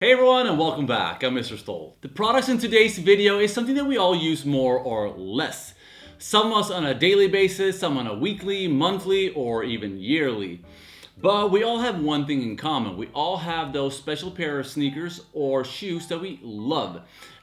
Hey everyone and welcome back, I'm Mr. Stoltz. The products in today's video is something that we all use more or less. Some of us on a daily basis, some on a weekly, monthly, or even yearly. But we all have one thing in common. We all have those special pair of sneakers or shoes that we love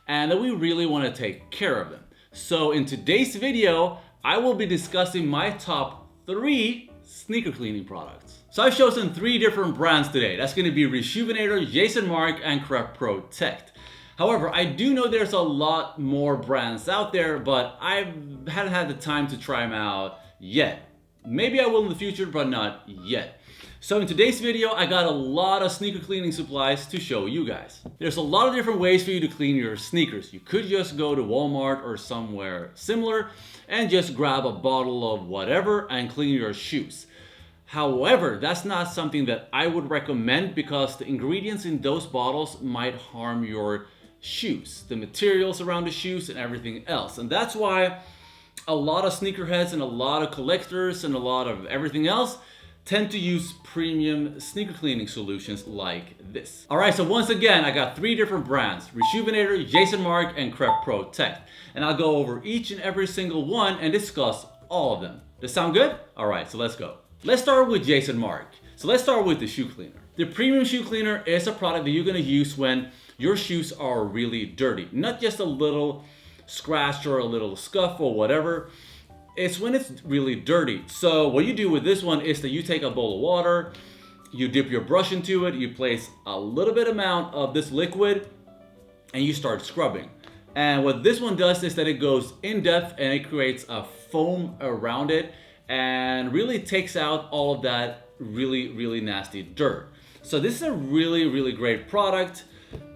and that we really want to take care of them. So in today's video, I will be discussing my top 3 sneaker cleaning products. So I've chosen 3 different brands today. That's going to be Reshoevn8r, Jason Markk, and Crep Protect. However, I do know there's a lot more brands out there, but I haven't had the time to try them out yet. Maybe I will in the future, but not yet. So in today's video, I got a lot of sneaker cleaning supplies to show you guys. There's a lot of different ways for you to clean your sneakers. You could just go to Walmart or somewhere similar and just grab a bottle of whatever and clean your shoes. However, that's not something that I would recommend because the ingredients in those bottles might harm your shoes, the materials around the shoes and everything else. And that's why a lot of sneakerheads and a lot of collectors and a lot of everything else tend to use premium sneaker cleaning solutions like this. Alright, so once again, I got 3 different brands, Reshoevn8r, Jason Markk, and Crep Protect. And I'll go over each and every single one and discuss all of them. Does that sound good? Alright, so let's go. Let's start with Jason Markk. So let's start with the shoe cleaner. The premium shoe cleaner is a product that you're going to use when your shoes are really dirty. Not just a little scratch or a little scuff or whatever. It's when it's really dirty. So what you do with this one is that you take a bowl of water, you dip your brush into it, you place a little bit amount of this liquid, and you start scrubbing. And what this one does is that it goes in depth and it creates a foam around it and really takes out all of that really nasty dirt. So this is a really great product,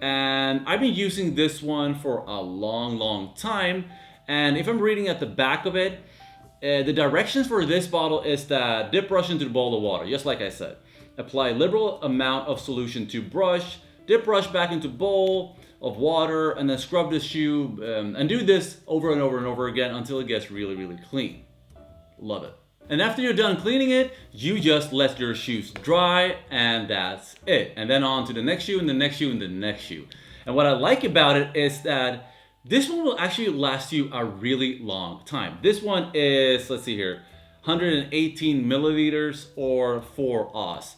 and I've been using this one for a long time. And if I'm reading at the back of it, the directions for this bottle is that dip brush into the bowl of water, just like I said. Apply liberal amount of solution to brush, dip brush back into bowl of water, and then scrub the shoe, and do this over and over again until it gets really clean. Love it. And after you're done cleaning it, you just let your shoes dry, and that's it. And then on to the next shoe, and the next shoe, and the next shoe. And what I like about it is that this one will actually last you a really long time. This one is, let's see here, 118 milliliters or 4 Oz.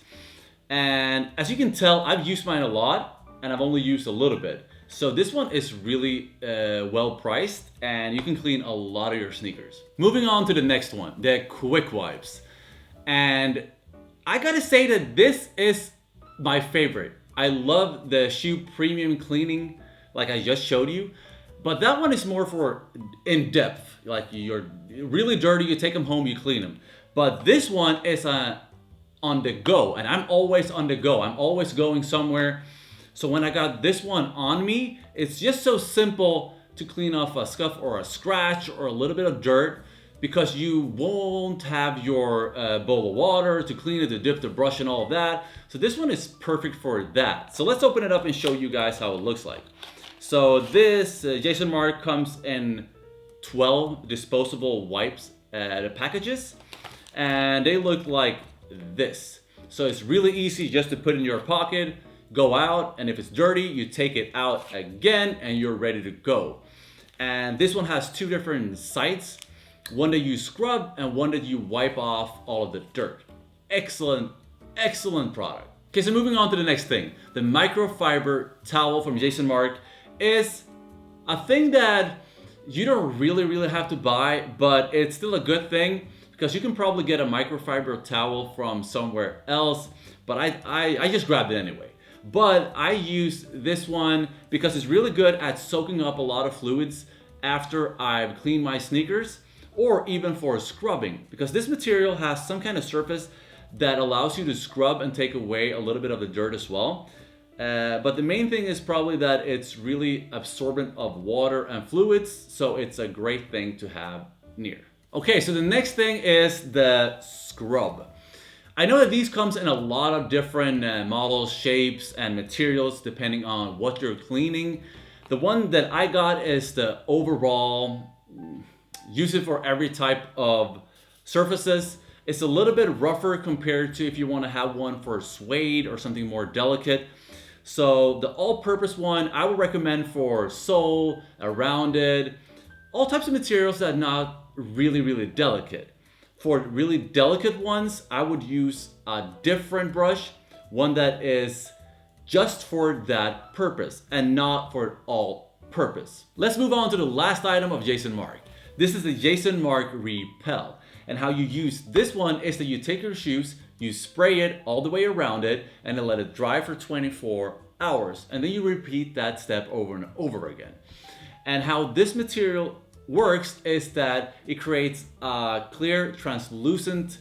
And as you can tell, I've used mine a lot and I've only used a little bit. So this one is really well priced and you can clean a lot of your sneakers. Moving on to the next one, the Quick Wipes. And I gotta say that this is my favorite. I love the shoe premium cleaning like I just showed you. But that one is more for in-depth. Like you're really dirty, you take them home, you clean them. But this one is on the go, and I'm always on the go. I'm always going somewhere. So when I got this one on me, it's just so simple to clean off a scuff or a scratch or a little bit of dirt, because you won't have your bowl of water to clean it, to dip the brush and all of that. So this one is perfect for that. So let's open it up and show you guys how it looks like. So this Jason Markk comes in 12 disposable wipes packages, and they look like this. So it's really easy just to put in your pocket, go out, and if it's dirty, you take it out again and you're ready to go. And this one has 2 different sides, one that you scrub and one that you wipe off all of the dirt. Excellent product. Okay, so moving on to the next thing, the Microfiber Towel from Jason Markk is a thing that you don't really have to buy, but it's still a good thing because you can probably get a microfiber towel from somewhere else, but I just grabbed it anyway. But I use this one because it's really good at soaking up a lot of fluids after I've cleaned my sneakers, or even for scrubbing, because this material has some kind of surface that allows you to scrub and take away a little bit of the dirt as well. But the main thing is probably that it's really absorbent of water and fluids, so it's a great thing to have near. Okay, so the next thing is the scrub. I know that these comes in a lot of different models, shapes, and materials depending on what you're cleaning. The one that I got is the overall, use it for every type of surfaces. It's a little bit rougher compared to if you want to have one for suede or something more delicate. So the all-purpose one, I would recommend for sole, rounded, all types of materials that are not really delicate. For really delicate ones, I would use a different brush, one that is just for that purpose and not for all purpose. Let's move on to the last item of Jason Markk. This is the Jason Markk Repel. And how you use this one is that you take your shoes, you spray it all the way around it, and then let it dry for 24 hours. And then you repeat that step over and over again. And how this material works is that it creates a clear, translucent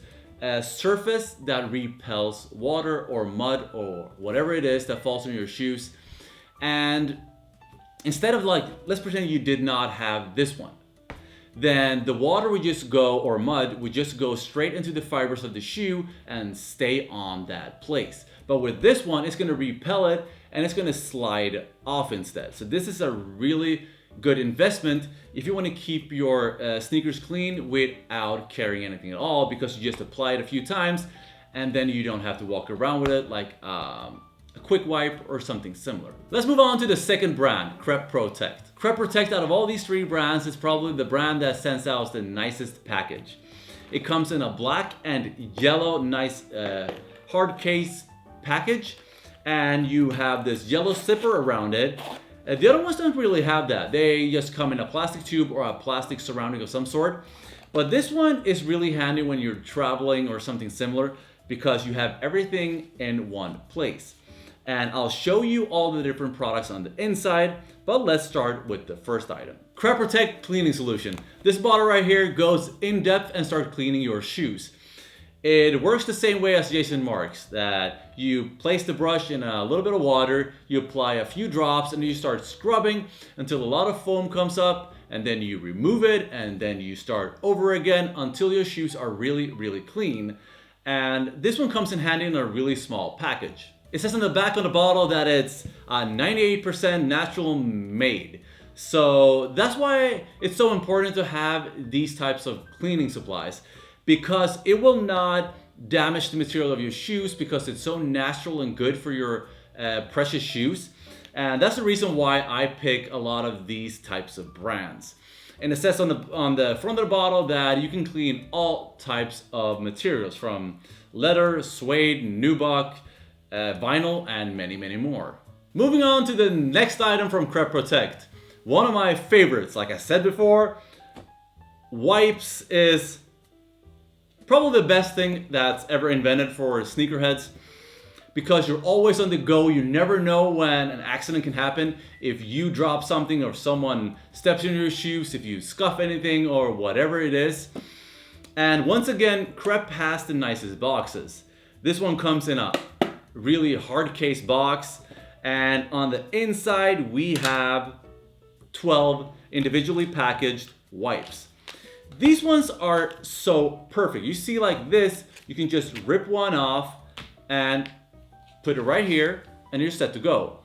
surface that repels water or mud or whatever it is that falls on your shoes. And instead of like, let's pretend you did not have this one, then the water would just go, or mud would just go straight into the fibers of the shoe and stay on that place. But with this one, it's gonna repel it and it's gonna slide off instead. So this is a really good investment if you want to keep your sneakers clean without carrying anything at all, because you just apply it a few times and then you don't have to walk around with it like a quick wipe or something similar. Let's move on to the second brand, Crep Protect. Crep Protect, out of all these three brands, is probably the brand that sends out the nicest package. It comes in a black and yellow nice hard case package, and you have this yellow zipper around it. The other ones don't really have that. They just come in a plastic tube or a plastic surrounding of some sort. But this one is really handy when you're traveling or something similar, because you have everything in one place. And I'll show you all the different products on the inside, but let's start with the first item. Crep Protect Cleaning Solution. This bottle right here goes in depth and starts cleaning your shoes. It works the same way as Jason Markk's, that you place the brush in a little bit of water, you apply a few drops, and you start scrubbing until a lot of foam comes up, and then you remove it, and then you start over again until your shoes are really clean. And this one comes in handy in a really small package. It says on the back of the bottle that it's 98% natural made. So that's why it's so important to have these types of cleaning supplies, because it will not damage the material of your shoes, because it's so natural and good for your precious shoes. And that's the reason why I pick a lot of these types of brands. And it says on the front of the bottle that you can clean all types of materials, from leather, suede, nubuck, vinyl, and many more. Moving on to the next item from Crep Protect. One of my favorites, like I said before, wipes is probably the best thing that's ever invented for sneakerheads, because you're always on the go. You never know when an accident can happen. If you drop something, or someone steps in your shoes, if you scuff anything, or whatever it is. And once again, Crep has the nicest boxes. This one comes in a really hard case box, and on the inside we have 12 individually packaged wipes. These ones are so perfect. You see, like this, you can just rip one off and put it right here, and you're set to go.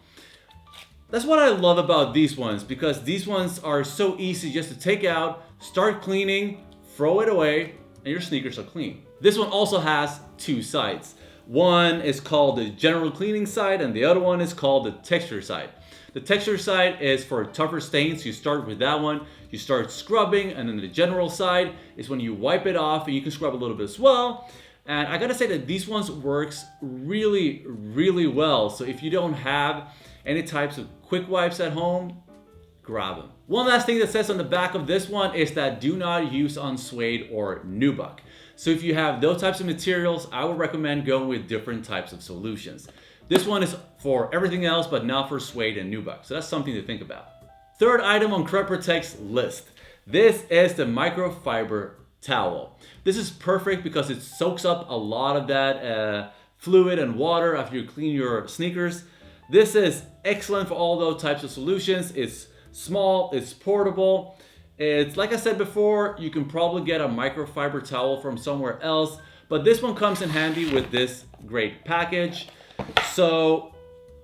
That's what I love about these ones, because these ones are so easy just to take out, start cleaning, throw it away, and your sneakers are clean. This one also has two sides. One is called the general cleaning side, and the other one is called the texture side. The texture side is for tougher stains. You start with that one, you start scrubbing, and then the general side is when you wipe it off, and you can scrub a little bit as well. And I gotta say that these ones works really well. So if you don't have any types of quick wipes at home, grab them. One last thing that says on the back of this one is that do not use on suede or nubuck. So if you have those types of materials, I would recommend going with different types of solutions. This one is for everything else, but not for suede and nubuck. So that's something to think about. Third item on Crep Protect's list. This is the Microfiber Towel. This is perfect because it soaks up a lot of that fluid and water after you clean your sneakers. This is excellent for all those types of solutions. It's small, it's portable. It's, like I said before, you can probably get a microfiber towel from somewhere else, but this one comes in handy with this great package. So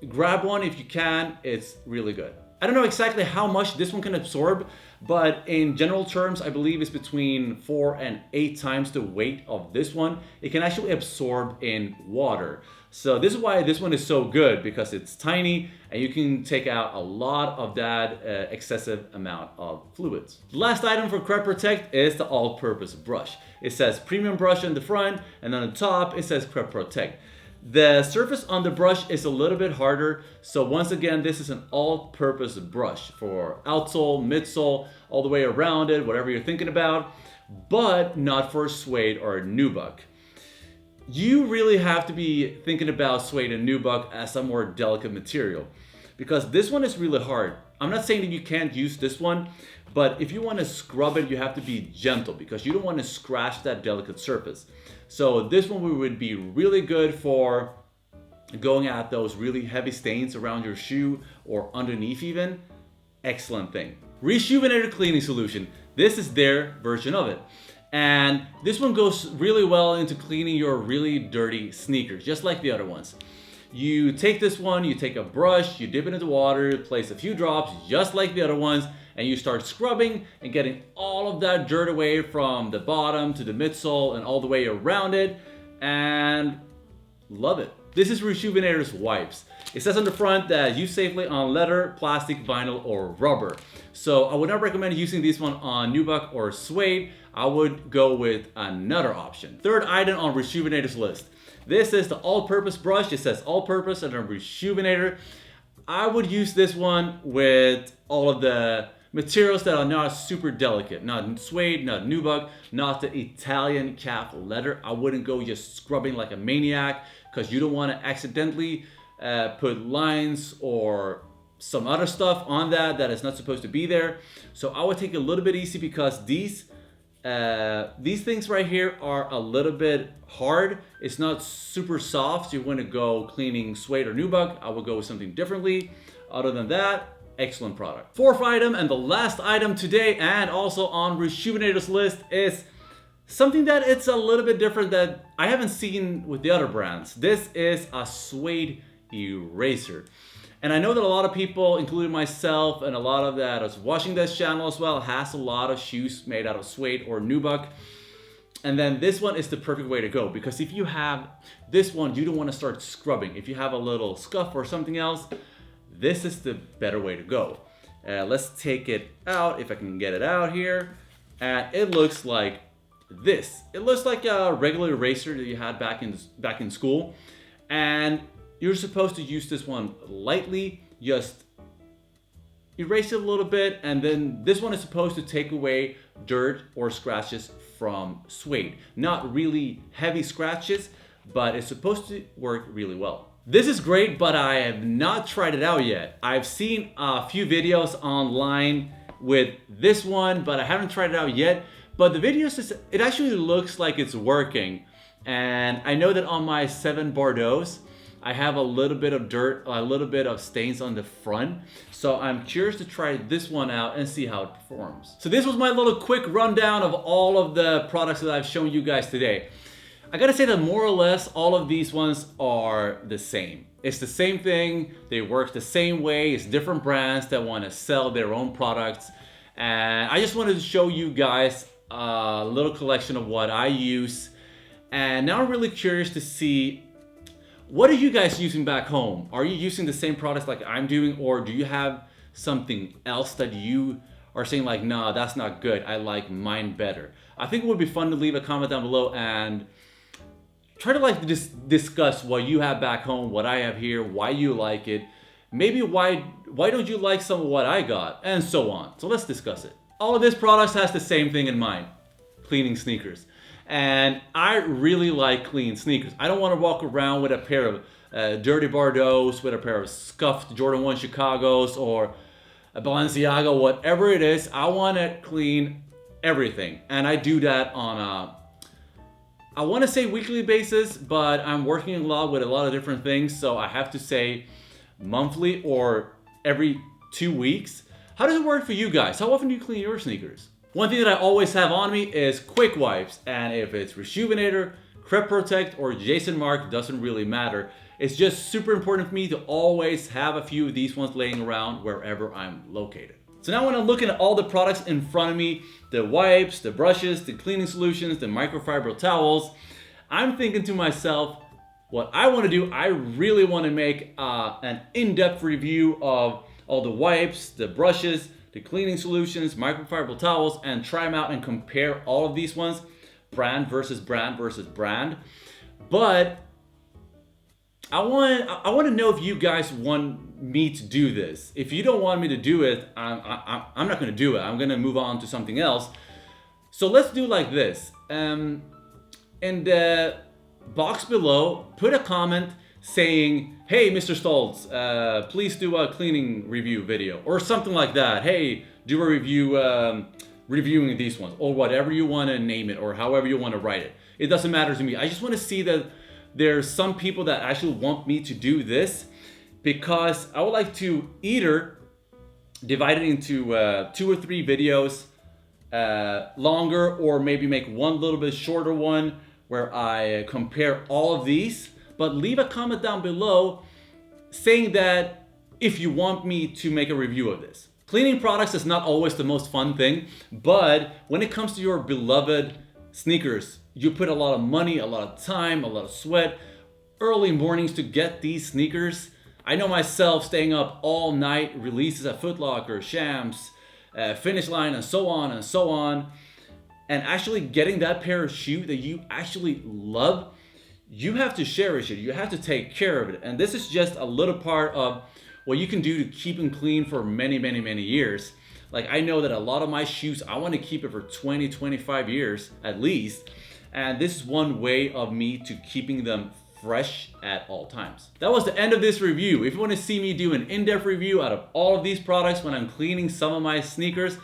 grab one if you can, it's really good. I don't know exactly how much this one can absorb, but in general terms, I believe it's between 4 and 8 times the weight of this one. It can actually absorb in water. So this is why this one is so good, because it's tiny and you can take out a lot of that excessive amount of fluids. The last item for Crep Protect is the all-purpose brush. It says premium brush on the front, and on the top it says Crep Protect. The surface on the brush is a little bit harder, so once again, this is an all-purpose brush for outsole, midsole, all the way around it, whatever you're thinking about, but not for suede or nubuck. You really have to be thinking about suede and nubuck as a more delicate material, because this one is really hard. I'm not saying that you can't use this one, but if you want to scrub it, you have to be gentle, because you don't want to scratch that delicate surface. So this one would be really good for going at those really heavy stains around your shoe or underneath even. Excellent thing. Reshoevn8r cleaning solution. This is their version of it. And this one goes really well into cleaning your really dirty sneakers, just like the other ones. You take this one, you take a brush, you dip it into water, place a few drops, just like the other ones, and you start scrubbing and getting all of that dirt away from the bottom to the midsole and all the way around it, and love it. This is Reshoevn8r's wipes. It says on the front that use safely on leather, plastic, vinyl, or rubber. So I would not recommend using this one on nubuck or suede. I would go with another option. Third item on Reshoevn8r's list. This is the all-purpose brush. It says all-purpose and Reshoevn8r. I would use this one with all of the materials that are not super delicate. Not suede, not nubuck, not the Italian calf leather. I wouldn't go just scrubbing like a maniac, because you don't want to accidentally put lines or some other stuff on that is not supposed to be there. So I would take it a little bit easy, because these things right here are a little bit hard. It's not super soft. So you want to go cleaning suede or nubuck, I would go with something differently. Other than that, excellent product. Fourth item, and the last item today, and also on Reshoevn8r's list, is something that it's a little bit different that I haven't seen with the other brands. This is a suede eraser. And I know that a lot of people, including myself and a lot of that is watching this channel as well, has a lot of shoes made out of suede or nubuck. And then this one is the perfect way to go, because if you have this one, you don't want to start scrubbing. If you have a little scuff or something else, this is the better way to go. Let's take it out, if I can get it out here. And it looks like this. It looks like a regular eraser that you had back in school. And you're supposed to use this one lightly, just erase it a little bit, and then this one is supposed to take away dirt or scratches from suede. Not really heavy scratches, but it's supposed to work really well. This is great, but I have not tried it out yet. I've seen a few videos online with this one, but I haven't tried it out yet. But the videos, it actually looks like it's working. And I know that on my 7 Bordeaux's, I have a little bit of dirt, a little bit of stains on the front. So I'm curious to try this one out and see how it performs. So this was my little quick rundown of all of the products that I've shown you guys today. I gotta say that more or less all of these ones are the same. It's the same thing, they work the same way. It's different brands that want to sell their own products. And I just wanted to show you guys a little collection of what I use. And now I'm really curious to see, what are you guys using back home? Are you using the same products like I'm doing, or do you have something else that you are saying like, nah, that's not good, I like mine better? I think it would be fun to leave a comment down below and try to like discuss what you have back home, what I have here, why you like it, maybe why don't you like some of what I got, and so on. So let's discuss it. All of this products has the same thing in mind: cleaning sneakers. And I really like clean sneakers. I don't want to walk around with a pair of dirty Bordeaux's, with a pair of scuffed Jordan 1 Chicago's, or a Balenciaga, whatever it is. I want to clean everything. And I do that on a, I want to say weekly basis, but I'm working a lot with a lot of different things. So I have to say monthly or every 2 weeks. How does it work for you guys? How often do you clean your sneakers? One thing that I always have on me is Quick Wipes, and if it's Reshoevn8r, Crep Protect, or Jason Markk, doesn't really matter. It's just super important for me to always have a few of these ones laying around wherever I'm located. So now when I'm looking at all the products in front of me, the wipes, the brushes, the cleaning solutions, the microfiber towels, I'm thinking to myself, what I want to do, I really want to make an in-depth review of all the wipes, the brushes, the cleaning solutions, microfiber towels, and try them out and compare all of these ones, brand versus brand versus brand. But I want to know if you guys want me to do this. If you don't want me to do it, I'm not going to do it. I'm going to move on to something else. So let's do like this. In the box below, put a comment saying, hey, Mr. Stoltz, please do a cleaning review video or something like that. Hey, do a review reviewing these ones, or whatever you want to name it, or however you want to write it. It doesn't matter to me. I just want to see that there's some people that actually want me to do this, because I would like to either divide it into 2 or 3 videos, longer, or maybe make one little bit shorter one where I compare all of these. But leave a comment down below saying that if you want me to make a review of this. Cleaning products is not always the most fun thing, but when it comes to your beloved sneakers, you put a lot of money, a lot of time, a lot of sweat, early mornings to get these sneakers. I know myself staying up all night, releases at Foot Locker, Shams, Finish Line, and so on and so on. And actually getting that pair of shoes that you actually love, you have to cherish it. You have to take care of it. And this is just a little part of what you can do to keep them clean for many, many, many years. Like, I know that a lot of my shoes, I want to keep it for 20, 25 years at least. And this is one way of me to keeping them fresh at all times. That was the end of this review. If you want to see me do an in-depth review out of all of these products when I'm cleaning some of my sneakers,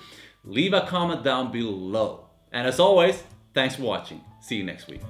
leave a comment down below. And as always, thanks for watching. See you next week.